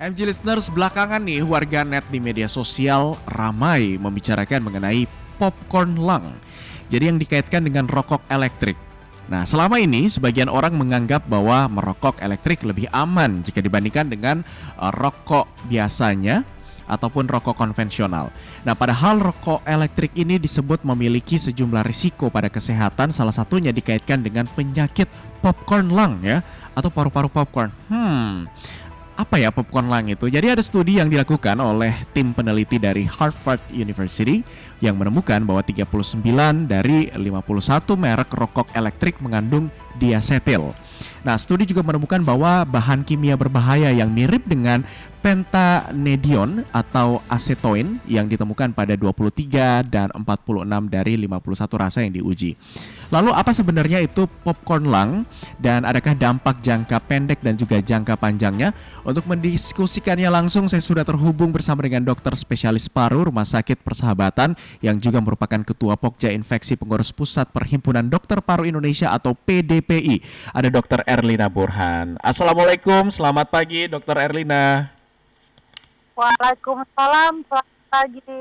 MG listeners, belakangan nih warga net di media sosial ramai membicarakan mengenai popcorn lung. Jadi yang dikaitkan dengan rokok elektrik. Nah, selama ini sebagian orang menganggap bahwa merokok elektrik lebih aman jika dibandingkan dengan rokok biasanya ataupun rokok konvensional. Nah, padahal rokok elektrik ini disebut memiliki sejumlah risiko pada kesehatan, salah satunya dikaitkan dengan penyakit popcorn lung ya, atau paru-paru popcorn. Apa ya popcorn lung itu? Jadi ada studi yang dilakukan oleh tim peneliti dari Harvard University yang menemukan bahwa 39 dari 51 merek rokok elektrik mengandung diasetil. Nah, studi juga menemukan bahwa bahan kimia berbahaya yang mirip dengan pentanedion atau acetoin yang ditemukan pada 23 dan 46 dari 51 rasa yang diuji. Lalu apa sebenarnya itu popcorn lung dan adakah dampak jangka pendek dan juga jangka panjangnya? Untuk mendiskusikannya langsung saya sudah terhubung bersama dengan dokter spesialis paru Rumah Sakit Persahabatan yang juga merupakan Ketua Pokja Infeksi Pengurus Pusat Perhimpunan Dokter Paru Indonesia atau PDPI. Ada Dr. Erlina Burhan. Assalamualaikum, selamat pagi Dr. Erlina. Waalaikumsalam, selamat pagi.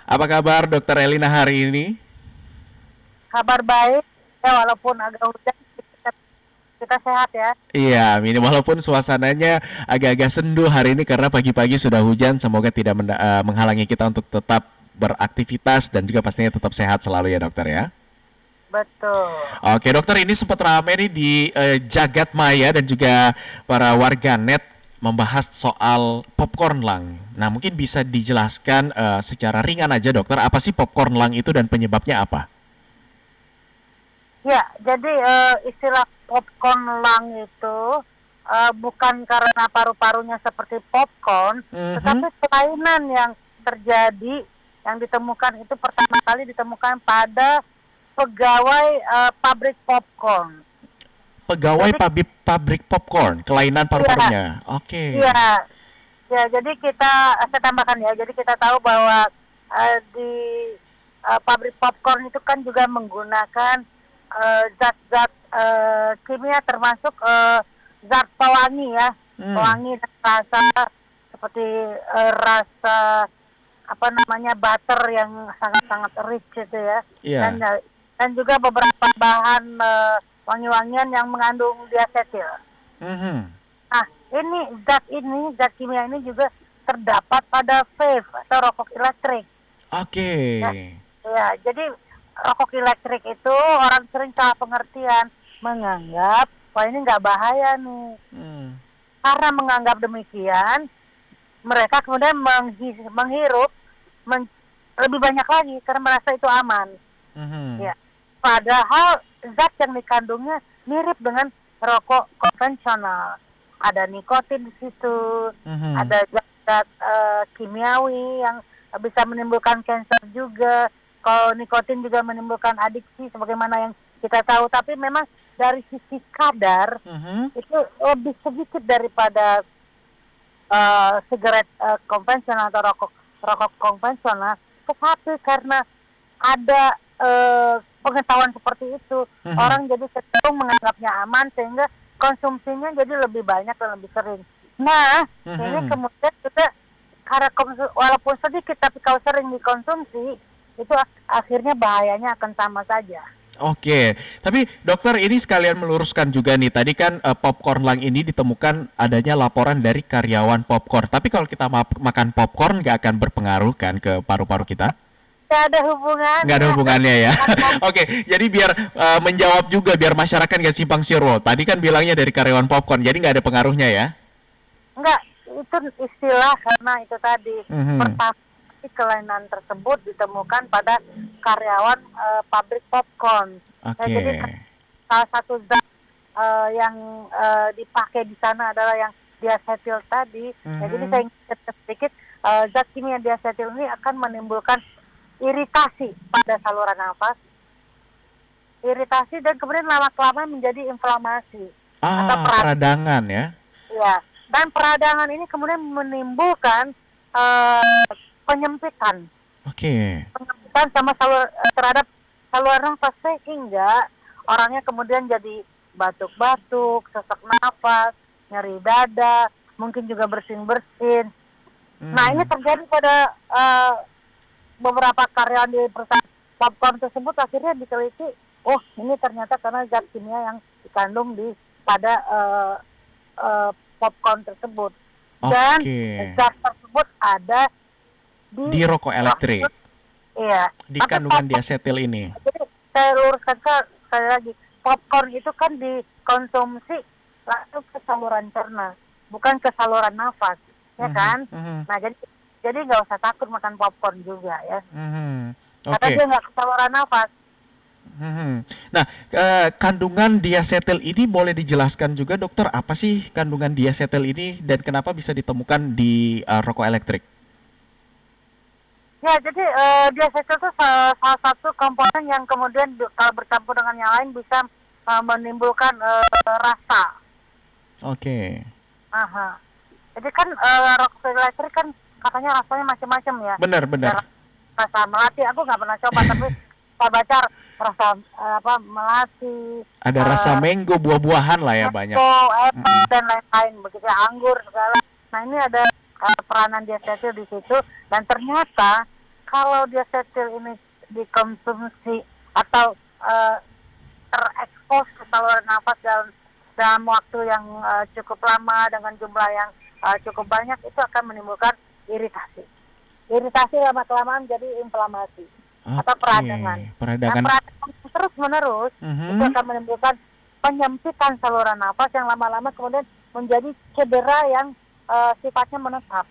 Apa kabar Dr. Erlina hari ini? Kabar baik, ya walaupun agak hujan, kita sehat ya. Iya, ini walaupun suasananya agak-agak sendu hari ini karena pagi-pagi sudah hujan, semoga tidak menghalangi kita untuk tetap beraktivitas dan juga pastinya tetap sehat selalu ya dokter ya. Betul. Oke dokter, ini sempat ramai nih di jagat maya dan juga para warga net membahas soal popcorn lung. Nah, mungkin bisa dijelaskan secara ringan aja dokter, apa sih popcorn lung itu dan penyebabnya apa? Ya, jadi istilah popcorn lung itu bukan karena paru-parunya seperti popcorn, tetapi kelainan yang terjadi, yang ditemukan itu pertama kali ditemukan pada pegawai pabrik popcorn. Pegawai pabrik popcorn, kelainan paru-parunya. Oke. Iya, ya jadi saya tambahkan ya, jadi kita tahu bahwa di pabrik popcorn itu kan juga menggunakan zat-zat kimia termasuk zat pewangi ya, pewangi dan rasa seperti rasa butter yang sangat-sangat rich gitu ya. Yeah. Dan juga beberapa bahan wangi-wangian yang mengandung diasetil. Nah, zat kimia ini juga terdapat pada vape atau rokok elektrik. Oke. Ya, jadi rokok elektrik itu orang sering salah pengertian, menganggap wah ini nggak bahaya nih. Karena menganggap demikian, mereka kemudian menghirup lebih banyak lagi karena merasa itu aman. Ya, padahal zat yang dikandungnya mirip dengan rokok konvensional. Ada nikotin di situ, ada zat kimiawi yang bisa menimbulkan kanker juga. Kalau nikotin juga menimbulkan adiksi sebagaimana yang kita tahu, tapi memang dari sisi kadar itu lebih sedikit daripada sigaret konvensional atau rokok konvensional. Tetapi karena ada pengetahuan seperti itu, orang jadi cenderung menganggapnya aman sehingga konsumsinya jadi lebih banyak dan lebih sering. Nah, ini kemudian juga karena walaupun sedikit tapi kalau sering dikonsumsi itu akhirnya bahayanya akan sama saja. Oke, tapi dokter ini sekalian meluruskan juga nih, tadi kan popcorn lung ini ditemukan adanya laporan dari karyawan popcorn. Tapi kalau kita makan popcorn nggak akan berpengaruh kan ke paru-paru kita? Nggak ada hubungannya. Nggak ada hubungannya ya. Oke, jadi biar menjawab juga biar masyarakat nggak simpang siur. Tadi kan bilangnya dari karyawan popcorn, jadi nggak ada pengaruhnya ya? Nggak, itu istilah karena itu tadi. Pertama, kelainan tersebut ditemukan pada karyawan pabrik popcorn. Oke. Jadi salah satu zat yang dipakai di sana adalah yang diasetil tadi. Jadi saya ingin sedikit zat kimia diasetil ini akan menimbulkan iritasi pada saluran nafas, iritasi dan kemudian lama-kelamaan menjadi inflamasi atau peradangan ya? Ya, dan peradangan ini kemudian menimbulkan penyempitan. Oke. Penyempitan sama terhadap saluran nafas sehingga orangnya kemudian jadi batuk-batuk, sesak nafas, nyeri dada, mungkin juga bersin-bersin. Nah, ini terjadi pada beberapa karyawan di perusahaan popcorn tersebut. Akhirnya diteliti, oh ini ternyata karena zat kimia yang dikandung pada popcorn tersebut. Dan zat tersebut ada di rokok elektrik. Iya. Di kandungan diasetil ini. Jadi saya luruskan sekali lagi, popcorn itu kan dikonsumsi langsung ke saluran cerna, bukan ke saluran nafas, ya kan? Nah, jadi nggak usah takut makan popcorn juga ya. Karena dia nggak ke saluran nafas. Nah, kandungan diasetil ini boleh dijelaskan juga, dokter, apa sih kandungan diasetil ini dan kenapa bisa ditemukan di rokok elektrik? Ya, jadi diasetil itu salah satu komponen yang kemudian kalau bercampur dengan yang lain bisa menimbulkan rasa. Oke. Jadi kan rokok elektrik kan katanya rasanya macam-macam ya. Benar. Rasa melati, aku nggak pernah coba, tapi saya baca rasa melati. Ada rasa mango, buah-buahan lah ya, banyak. Apel dan lain-lain, begitu anggur segala. Nah, ini ada peranan diasetil di situ, dan ternyata kalau diasetil ini dikonsumsi atau terekspos ke saluran nafas dalam waktu yang cukup lama dengan jumlah yang cukup banyak, itu akan menimbulkan iritasi. Iritasi lama-kelamaan jadi inflamasi atau peradangan. Nah, peradangan terus-menerus itu akan menimbulkan penyempitan saluran nafas yang lama-lama kemudian menjadi cedera yang sifatnya menetap.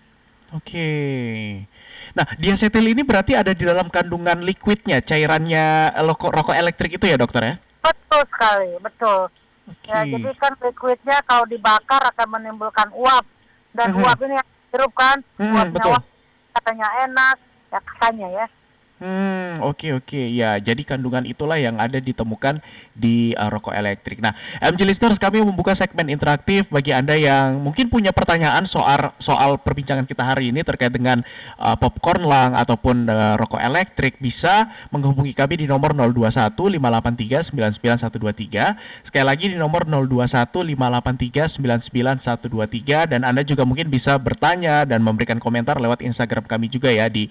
Nah, diasetil ini berarti ada di dalam kandungan liquidnya, cairannya rokok elektrik itu ya, dokter ya? Betul sekali, betul. Ya, jadi kan liquidnya kalau dibakar akan menimbulkan uap, dan uap ini yang hirup kan, uapnya katanya enak, ya katanya ya. Oke. Ya, jadi kandungan itulah yang ada ditemukan di rokok elektrik. Nah, MG Listeners, kami membuka segmen interaktif bagi Anda yang mungkin punya pertanyaan soal perbincangan kita hari ini terkait dengan popcorn lung ataupun rokok elektrik, bisa menghubungi kami di nomor 021 583 99123. Sekali lagi di nomor 021 583 99123, dan Anda juga mungkin bisa bertanya dan memberikan komentar lewat Instagram kami juga ya di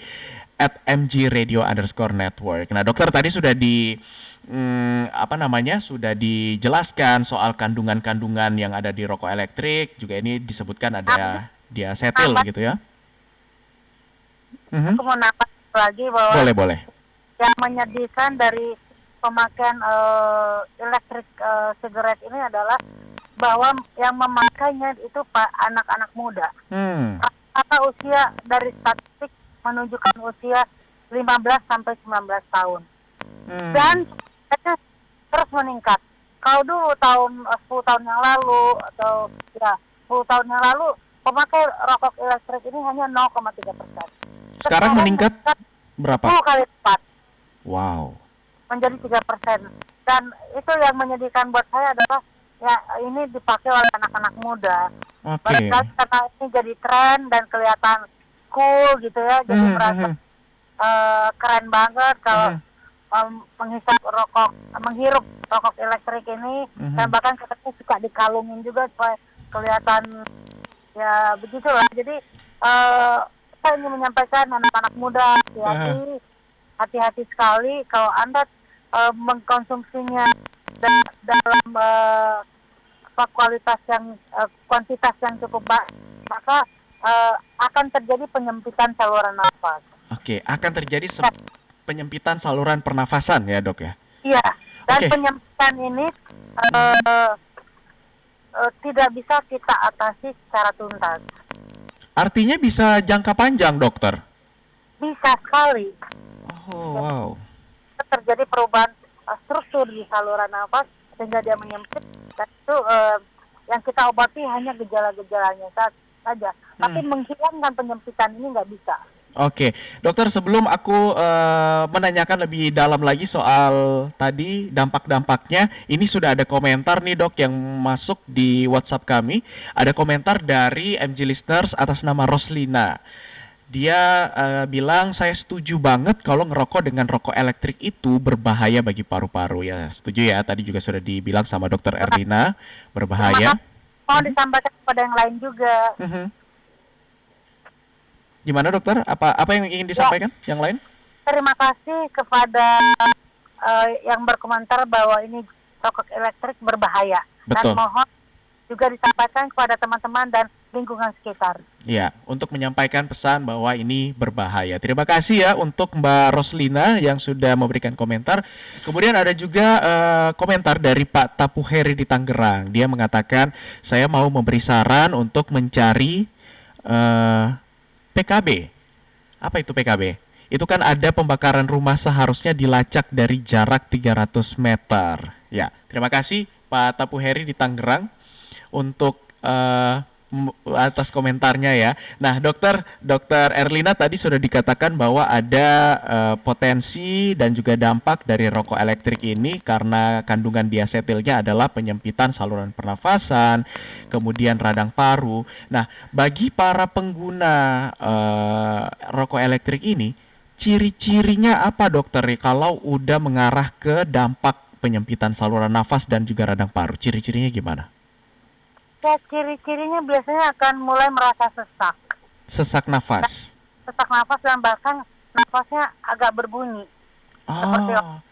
@mgradio_network. Nah, dokter tadi sudah sudah dijelaskan soal kandungan-kandungan yang ada di rokok elektrik. Juga ini disebutkan ada diasetil gitu ya. Aku mau nambah lagi bahwa boleh. Yang menyedihkan dari pemakaian elektrik sigaret ini adalah bahwa yang memakainya itu anak-anak muda. Rata usia dari statistik menunjukkan usia 15 sampai 19 tahun. Dan itu terus meningkat. Kalau dulu 10 tahun yang lalu atau 10 tahun yang lalu pemakai rokok elektrik ini hanya 0,3%. Sekarang meningkat berapa? 10 kali lipat. Wow. Menjadi 3%. Dan itu yang menyedihkan buat saya adalah ya ini dipakai oleh anak-anak muda. Karena ini jadi tren dan kelihatan cool gitu ya, jadi merasa keren banget kalau menghirup rokok elektrik ini, dan bahkan katanya suka dikalungin juga supaya kelihatan ya begitulah. Jadi saya ingin menyampaikan anak-anak muda hati-hati sekali kalau Anda mengkonsumsinya dalam kuantitas yang cukup baik, maka akan terjadi penyempitan saluran nafas. Akan terjadi penyempitan saluran pernafasan ya, Dok ya? Iya, dan penyempitan ini tidak bisa kita atasi secara tuntas. Artinya bisa jangka panjang, dokter? Bisa sekali. Wow. Terjadi perubahan struktur di saluran nafas sehingga dia menyempit, dan itu yang kita obati hanya gejala-gejalanya saja. Tapi menghilangkan penyempitan ini nggak bisa. Dokter, sebelum aku menanyakan lebih dalam lagi soal tadi dampak-dampaknya, ini sudah ada komentar nih, Dok, yang masuk di WhatsApp kami. Ada komentar dari MG Listeners atas nama Roslina. Dia bilang, saya setuju banget kalau ngerokok dengan rokok elektrik itu berbahaya bagi paru-paru. Ya, setuju ya, tadi juga sudah dibilang sama Dokter Erlina, berbahaya. mau disampaikan kepada yang lain juga. Gimana dokter? Apa yang ingin disampaikan yang lain? Terima kasih kepada yang berkomentar bahwa ini rokok elektrik berbahaya. Betul. Dan mohon juga disampaikan kepada teman-teman dan lingkungan sekitar. Ya, untuk menyampaikan pesan bahwa ini berbahaya. Terima kasih ya untuk Mbak Roslina yang sudah memberikan komentar. Kemudian ada juga komentar dari Pak Tapu Heri di Tangerang. Dia mengatakan, saya mau memberi saran untuk mencari PKB. Apa itu PKB? Itu kan ada pembakaran rumah seharusnya dilacak dari jarak 300 meter. Ya, terima kasih Pak Tapu Heri di Tangerang untuk atas komentarnya ya. Nah, Dokter Erlina tadi sudah dikatakan bahwa ada potensi dan juga dampak dari rokok elektrik ini karena kandungan diasetilnya adalah penyempitan saluran pernafasan, kemudian radang paru. Nah, bagi para pengguna rokok elektrik ini, ciri-cirinya apa dokter kalau udah mengarah ke dampak penyempitan saluran nafas dan juga radang paru? Ciri-cirinya gimana? Ya, ciri-cirinya biasanya akan mulai merasa sesak. Sesak nafas. Sesak nafas dan bahkan nafasnya agak berbunyi.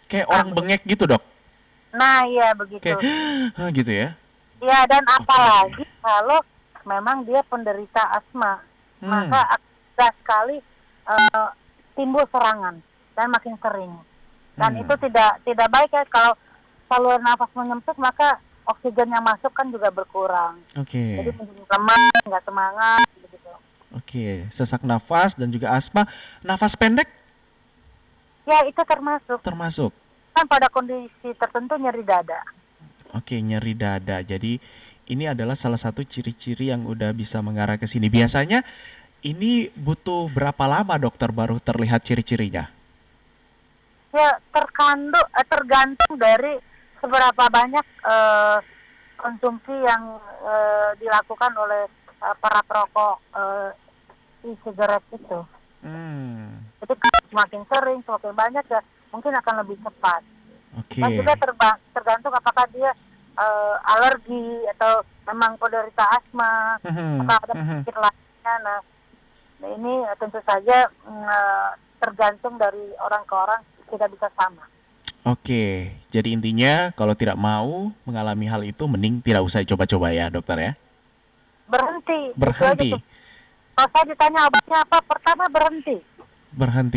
Kayak orang bengek gitu, Dok? Nah, iya begitu. Kayak gitu ya? Ya, dan apalagi kalau memang dia penderita asma, maka agak sekali timbul serangan dan makin sering. Dan itu tidak baik ya, kalau saluran nafas menyempit maka oksigen yang masuk kan juga berkurang. Jadi menjadi lemah, nggak semangat, begitu. Sesak nafas dan juga asma. Nafas pendek? Ya, itu termasuk. Termasuk. Kan pada kondisi tertentu nyeri dada. Nyeri dada. Jadi ini adalah salah satu ciri-ciri yang udah bisa mengarah ke sini. Biasanya ini butuh berapa lama dokter baru terlihat ciri-cirinya? Ya, tergantung dari seberapa banyak konsumsi yang dilakukan oleh para perokok e-cigarette itu. Jadi semakin sering, semakin banyak ya mungkin akan lebih cepat. Dan juga tergantung apakah dia alergi atau memang penderita asma, atau ada penyakit lainnya. Nah, ini tentu saja tergantung dari orang ke orang, tidak bisa sama. Jadi intinya kalau tidak mau mengalami hal itu mending tidak usah coba-coba ya dokter ya? Berhenti. Kalau saya ditanya obatnya apa, pertama berhenti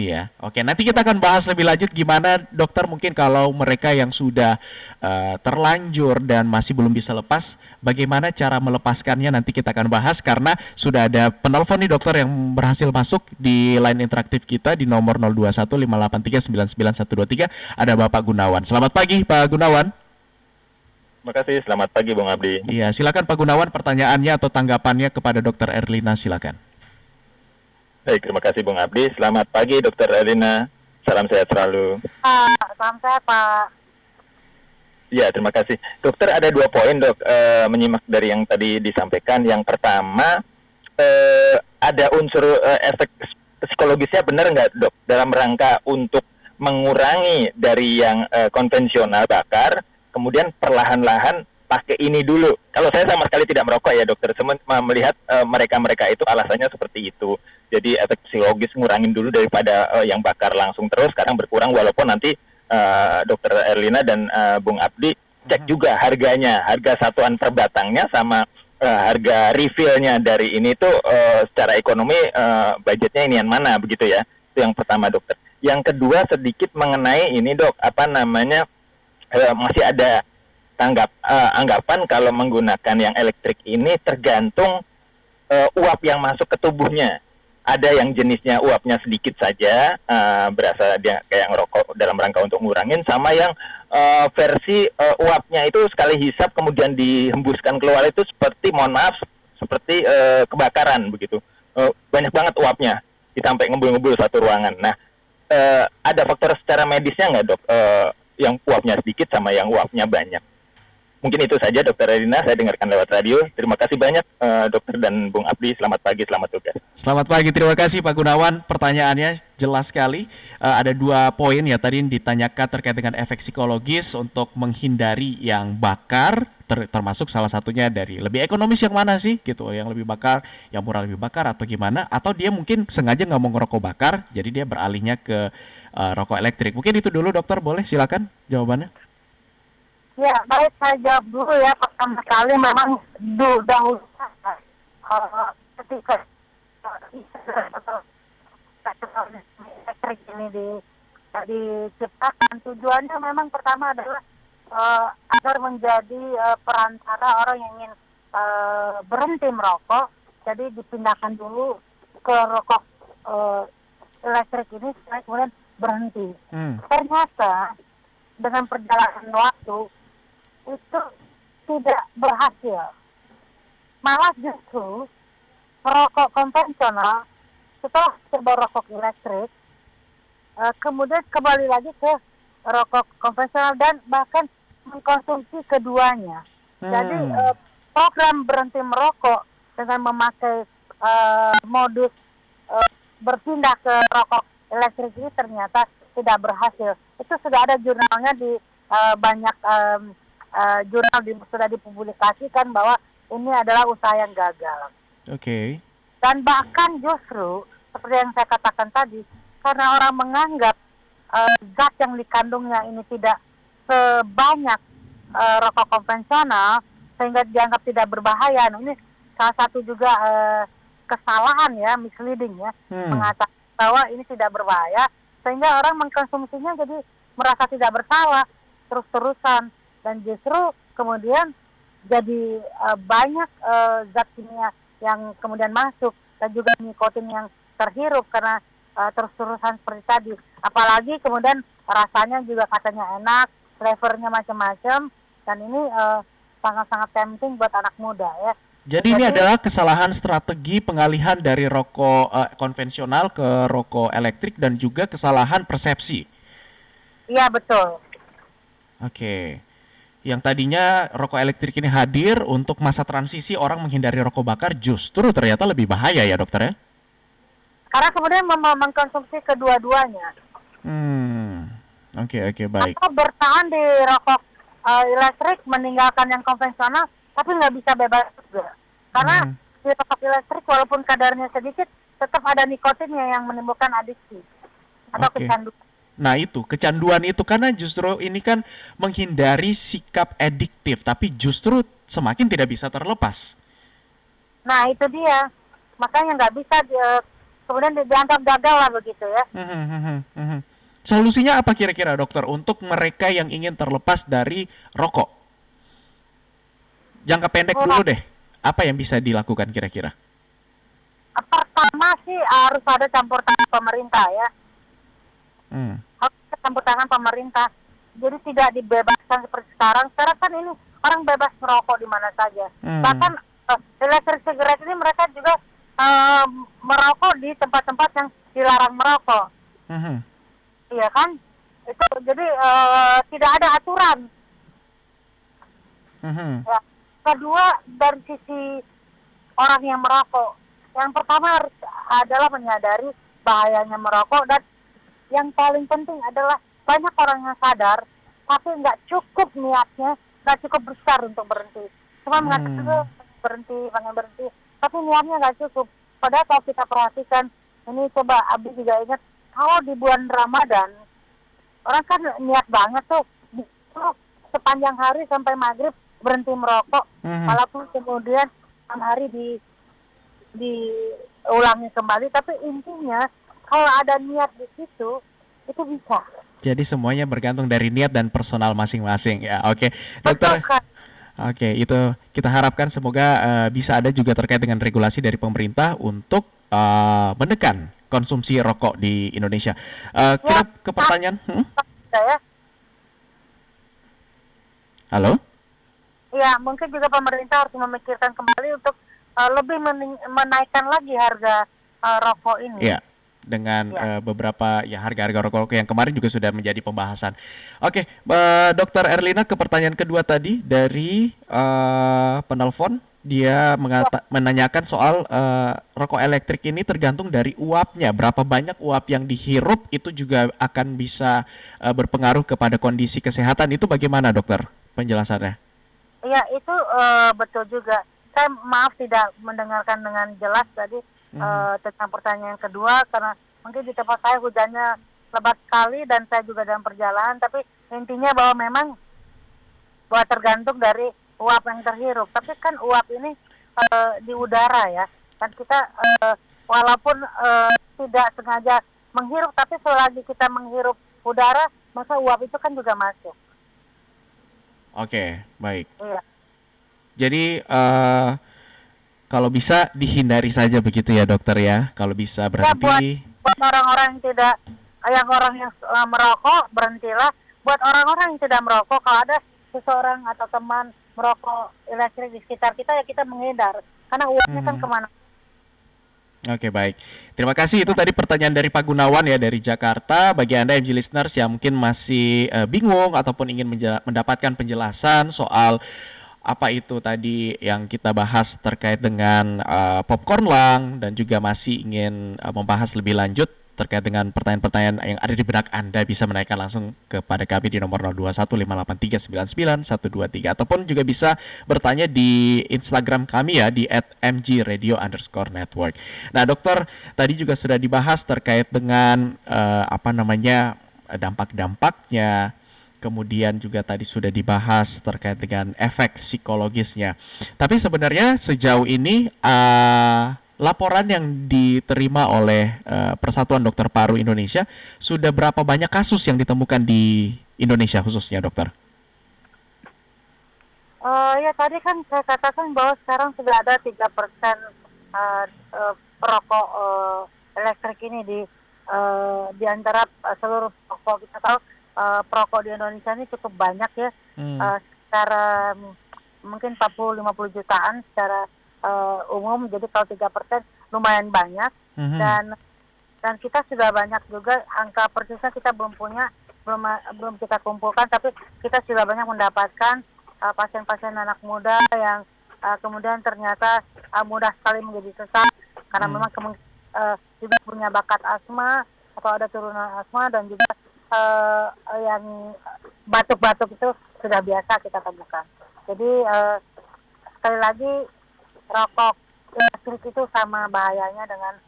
ya. Nanti kita akan bahas lebih lanjut gimana dokter mungkin kalau mereka yang sudah terlanjur dan masih belum bisa lepas, bagaimana cara melepaskannya nanti kita akan bahas karena sudah ada penelpon nih dokter yang berhasil masuk di line interaktif kita di nomor 021583991123. Ada Bapak Gunawan. Selamat pagi Pak Gunawan. Terima kasih, selamat pagi Bung Abdi. Iya, silakan Pak Gunawan pertanyaannya atau tanggapannya kepada Dokter Erlina, silakan. Baik, terima kasih Bung Abdi. Selamat pagi Dokter Erlina. Salam sehat selalu. Salam sehat Pak. Ya, terima kasih. Dokter ada 2 poin dok, menyimak dari yang tadi disampaikan. Yang pertama, ada unsur efek psikologisnya benar nggak dok? Dalam rangka untuk mengurangi dari yang konvensional bakar, kemudian perlahan-lahan pakai ini dulu. Kalau saya sama sekali tidak merokok ya dokter, cuma melihat mereka-mereka itu alasannya seperti itu. Jadi efek psikologis ngurangin dulu daripada yang bakar langsung terus, sekarang berkurang walaupun nanti dokter Erlina dan Bung Abdi cek juga harganya, harga satuan per batangnya sama harga refillnya dari ini tuh secara ekonomi budgetnya ini yang mana begitu ya. Itu yang pertama dokter. Yang kedua sedikit mengenai ini dok, masih ada anggapan kalau menggunakan yang elektrik ini tergantung uap yang masuk ke tubuhnya. Ada yang jenisnya uapnya sedikit saja, berasa dia kayak ngerokok dalam rangka untuk ngurangin, sama yang versi uapnya itu sekali hisap kemudian dihembuskan keluar itu seperti, mohon maaf, seperti kebakaran begitu. Banyak banget uapnya, sampai ngebul-ngebul satu ruangan. Nah, ada faktor secara medisnya nggak dok? Yang uapnya sedikit sama yang uapnya banyak. Mungkin itu saja Dokter Erlina, saya dengarkan lewat radio. Terima kasih banyak dokter dan Bung Abdi. Selamat pagi, selamat tugas. Selamat pagi, terima kasih Pak Gunawan. Pertanyaannya jelas sekali. Ada 2 poin ya tadi ditanyakan terkait dengan efek psikologis untuk menghindari yang bakar, termasuk salah satunya dari lebih ekonomis yang mana sih gitu, yang lebih bakar, yang murah lebih bakar atau gimana? Atau dia mungkin sengaja nggak mau ngerokok bakar, jadi dia beralihnya ke rokok elektrik. Mungkin itu dulu dokter, boleh silakan jawabannya. Ya, baik, saya jawab dulu ya. Pertama kali memang dahulu ketika elektrik ini diciptakan, tujuannya memang pertama adalah agar menjadi perantara orang yang ingin berhenti merokok, jadi dipindahkan dulu ke rokok elektrik ini supaya kemudian berhenti. Ternyata dengan perjalanan waktu itu tidak berhasil. Malah justru merokok konvensional setelah coba rokok elektrik, kemudian kembali lagi ke rokok konvensional dan bahkan mengkonsumsi keduanya. Jadi program berhenti merokok dengan memakai modus berpindah ke rokok elektrik ini ternyata tidak berhasil. Itu sudah ada jurnalnya di banyak jurnal sudah dipublikasikan bahwa ini adalah usaha yang gagal. Oke. Dan bahkan justru seperti yang saya katakan tadi, karena orang menganggap zat yang dikandungnya ini tidak sebanyak rokok konvensional sehingga dianggap tidak berbahaya. Nah, ini salah satu juga kesalahan ya, misleading ya, mengatakan bahwa ini tidak berbahaya sehingga orang mengkonsumsinya jadi merasa tidak bersalah terus-terusan, dan justru kemudian jadi banyak zat kimia yang kemudian masuk dan juga nikotin yang terhirup karena terus-terusan seperti tadi. Apalagi kemudian rasanya juga katanya enak, flavornya macam-macam, dan ini sangat-sangat tempting buat anak muda ya. Jadi ini adalah kesalahan strategi pengalihan dari rokok konvensional ke rokok elektrik dan juga kesalahan persepsi. Iya, betul. Oke. Yang tadinya rokok elektrik ini hadir untuk masa transisi orang menghindari rokok bakar, justru ternyata lebih bahaya ya dokter ya? Karena kemudian mengkonsumsi kedua-duanya. Oke, baik. Atau bertahan di rokok elektrik, meninggalkan yang konvensional, tapi nggak bisa bebas juga. Karena di rokok elektrik walaupun kadarnya sedikit, tetap ada nikotinnya yang menimbulkan adiksi atau kecanduan. Nah itu, kecanduan itu karena justru ini kan menghindari sikap adiktif, tapi justru semakin tidak bisa terlepas. Nah itu dia, makanya nggak bisa kemudian dianggap gagal lah begitu ya. Solusinya apa kira-kira dokter untuk mereka yang ingin terlepas dari rokok? Jangka pendek dulu deh, apa yang bisa dilakukan kira-kira? Pertama sih harus ada campur tangan pemerintah ya. Harus ada campur tangan pemerintah. Jadi tidak dibebaskan seperti sekarang. Sekarang kan ini orang bebas merokok di mana saja. Bahkan elektrik cigarette ini mereka juga merokok di tempat-tempat yang dilarang merokok. Iya kan? Itu jadi tidak ada aturan. Ya. Kedua, dari sisi orang yang merokok, yang pertama harus adalah menyadari bahayanya merokok, dan yang paling penting adalah banyak orang yang sadar tapi nggak cukup niatnya, nggak cukup besar untuk berhenti. Cuma mengatakan berhenti, tapi niatnya nggak cukup. Padahal kalau kita perhatikan, ini coba Abi juga ingat, kalau di bulan Ramadan orang kan niat banget tuh sepanjang hari sampai maghrib berhenti merokok, walaupun kemudian 6 hari diulangi kembali, tapi intinya kalau ada niat di situ itu bisa. Jadi semuanya bergantung dari niat dan personal masing-masing ya. Oke, dokter. Oke, itu kita harapkan semoga bisa ada juga terkait dengan regulasi dari pemerintah untuk menekan konsumsi rokok di Indonesia. Kita ke pertanyaan. Halo? Ya, mungkin juga pemerintah harus memikirkan kembali untuk lebih menaikkan lagi harga rokok ini. Iya, dengan beberapa harga-harga rokok yang kemarin juga sudah menjadi pembahasan. Oke, Dokter Erlina, ke pertanyaan kedua tadi dari penelpon, dia menanyakan soal rokok elektrik ini tergantung dari uapnya. Berapa banyak uap yang dihirup itu juga akan bisa berpengaruh kepada kondisi kesehatan. Itu bagaimana dokter penjelasannya? Ya itu betul juga. Saya maaf tidak mendengarkan dengan jelas tadi tentang pertanyaan kedua karena mungkin di tempat saya hujannya lebat sekali dan saya juga dalam perjalanan. Tapi intinya bahwa memang bahwa tergantung dari uap yang terhirup. Tapi kan uap ini di udara ya. Dan kita walaupun tidak sengaja menghirup, tapi selagi kita menghirup udara, maka uap itu kan juga masuk. Oke, baik. Iya. Jadi kalau bisa dihindari saja begitu ya dokter ya. Kalau bisa Ya, berhenti. buat orang-orang yang merokok berhentilah. Buat orang-orang yang tidak merokok, kalau ada seseorang atau teman merokok elektrik di sekitar kita ya kita menghindar karena uapnya kan kemana. Oke, baik. Terima kasih. Itu tadi pertanyaan dari Pak Gunawan ya dari Jakarta. Bagi Anda MG listeners yang mungkin masih bingung ataupun ingin mendapatkan penjelasan soal apa itu tadi yang kita bahas terkait dengan popcorn lung dan juga masih ingin membahas lebih lanjut terkait dengan pertanyaan-pertanyaan yang ada di benak Anda, bisa menaikkan langsung kepada kami di nomor 0215839123 ataupun juga bisa bertanya di Instagram kami ya di @mgradio_network. Nah, dokter, tadi juga sudah dibahas terkait dengan dampak-dampaknya. Kemudian juga tadi sudah dibahas terkait dengan efek psikologisnya. Tapi sebenarnya sejauh ini laporan yang diterima oleh Persatuan Dokter Paru Indonesia, sudah berapa banyak kasus yang ditemukan di Indonesia khususnya, dokter? Ya tadi kan saya katakan bahwa sekarang sudah ada 3% perokok elektrik ini di antara seluruh perokok. Kita tahu perokok di Indonesia ini cukup banyak ya, secara mungkin 40-50 jutaan secara umum. Jadi kalau 3% lumayan banyak, dan kita sudah banyak juga, angka persisnya kita belum punya, belum kita kumpulkan, tapi kita sudah banyak mendapatkan pasien-pasien anak muda yang kemudian ternyata mudah sekali menjadi sesak karena memang juga punya bakat asma atau ada turunan asma, dan juga yang batuk-batuk itu sudah biasa kita temukan. Jadi sekali lagi rokok elektrik itu sama bahayanya dengan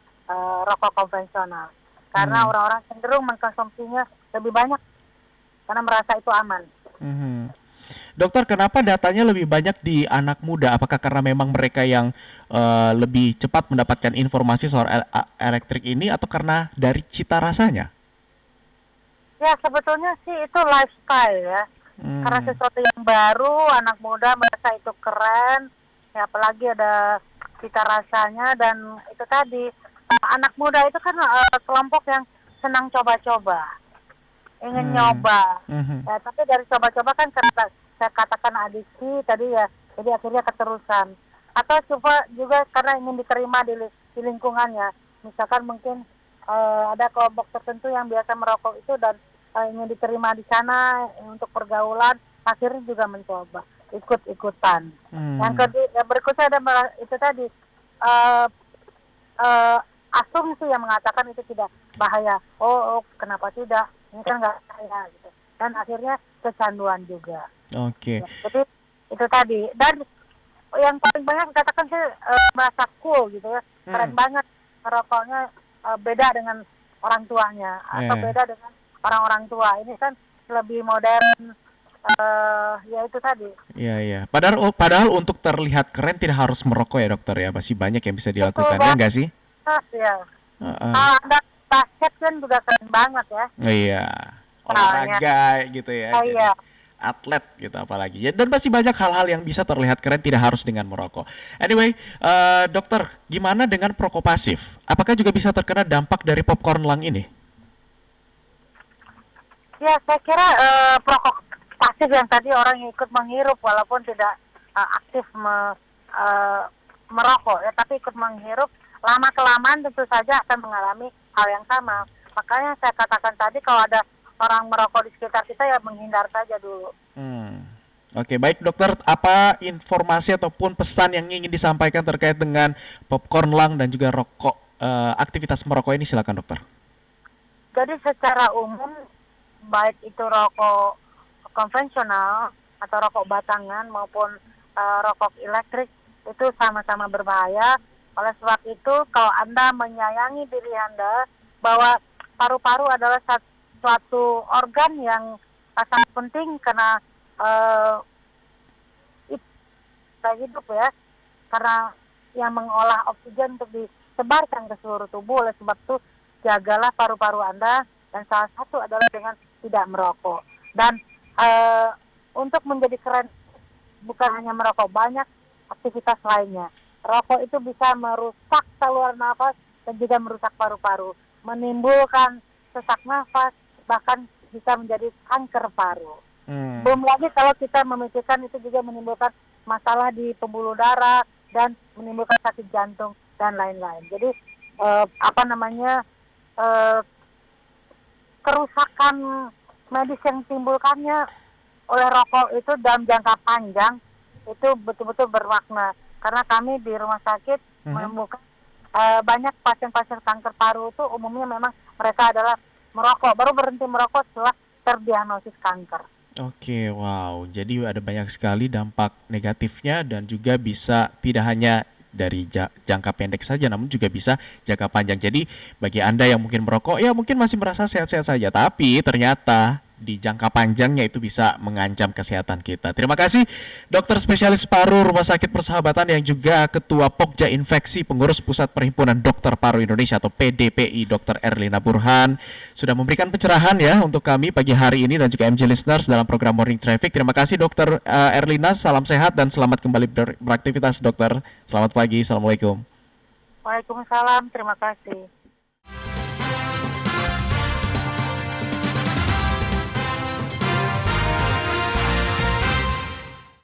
rokok konvensional karena orang-orang cenderung mengkonsumsinya lebih banyak karena merasa itu aman. Dokter, kenapa datanya lebih banyak di anak muda? Apakah karena memang mereka yang lebih cepat mendapatkan informasi soal elektrik ini atau karena dari cita rasanya? Ya sebetulnya sih itu lifestyle ya. Karena sesuatu yang baru, anak muda merasa itu keren. Ya apalagi ada cita rasanya, dan itu tadi anak muda itu kan kelompok yang senang coba-coba, ingin nyoba. Ya, tapi dari coba-coba kan saya katakan adiksi tadi ya, jadi akhirnya keterusan. Atau coba juga karena ingin diterima di lingkungannya. Misalkan mungkin ada kelompok tertentu yang biasa merokok itu dan ingin diterima di sana untuk pergaulan, akhirnya juga mencoba ikut-ikutan. Yang berikutnya ada itu tadi asumsi yang mengatakan itu tidak bahaya. Oh, kenapa tidak? Ini kan nggak bahaya gitu. Dan akhirnya kecanduan juga. Oke. Ya, jadi itu tadi. Dan yang paling banyak dikatakan sih merasa cool gitu ya, keren banget merokoknya, beda dengan orang tuanya atau beda dengan orang-orang tua. Ini kan lebih modern. Ya itu tadi. Iya. Padahal untuk terlihat keren tidak harus merokok ya dokter ya. Masih banyak yang bisa dilakukan, ya nggak sih? Ya. Ada basket kan juga keren banget ya. Iya. Olahraga gitu ya. Iya. Atlet gitu apalagi. Ya, dan masih banyak hal-hal yang bisa terlihat keren tidak harus dengan merokok. Anyway, dokter, gimana dengan perokok pasif? Apakah juga bisa terkena dampak dari popcorn lung ini? Ya, saya kira perokok pasif yang tadi orang yang ikut menghirup walaupun tidak aktif merokok ya, tapi ikut menghirup, lama-kelamaan tentu saja akan mengalami hal yang sama. Makanya saya katakan tadi kalau ada orang merokok di sekitar kita ya menghindar saja dulu. Oke, baik dokter, apa informasi ataupun pesan yang ingin disampaikan terkait dengan popcorn lung dan juga rokok, aktivitas merokok ini, silakan dokter. Jadi secara umum baik itu rokok konvensional atau rokok batangan maupun rokok elektrik itu sama-sama berbahaya. Oleh sebab itu, kalau Anda menyayangi diri Anda, bahwa paru-paru adalah suatu organ yang sangat penting karena kita hidup ya, karena yang mengolah oksigen untuk disebarkan ke seluruh tubuh. Oleh sebab itu, jagalah paru-paru Anda, dan salah satu adalah dengan tidak merokok. Dan untuk menjadi keren, bukan hanya merokok, banyak aktivitas lainnya. Rokok itu bisa merusak saluran nafas dan juga merusak paru-paru, menimbulkan sesak nafas, bahkan bisa menjadi kanker paru. Belum lagi kalau kita memikirkan itu juga menimbulkan masalah di pembuluh darah dan menimbulkan sakit jantung dan lain-lain. Jadi kerusakan medis yang timbulkannya oleh rokok itu dalam jangka panjang itu betul-betul bermakna. Karena kami di rumah sakit menemukan banyak pasien-pasien kanker paru itu umumnya memang mereka adalah merokok, baru berhenti merokok setelah terdiagnosis kanker. Oke, wow. Jadi ada banyak sekali dampak negatifnya dan juga bisa tidak hanya dari jangka pendek saja, namun juga bisa jangka panjang. Jadi bagi Anda yang mungkin merokok, ya mungkin masih merasa sehat-sehat saja, tapi ternyata di jangka panjangnya itu bisa mengancam kesehatan kita. Terima kasih dokter spesialis paru Rumah Sakit Persahabatan yang juga Ketua Pokja Infeksi Pengurus Pusat Perhimpunan Dokter Paru Indonesia atau PDPI, Dr. Erlina Burhan, sudah memberikan pencerahan ya untuk kami pagi hari ini dan juga MJ Listeners dalam program Morning Traffic. Terima kasih Dr. Erlina, salam sehat dan selamat kembali beraktivitas dokter. Selamat pagi, Assalamualaikum. Waalaikumsalam, terima kasih.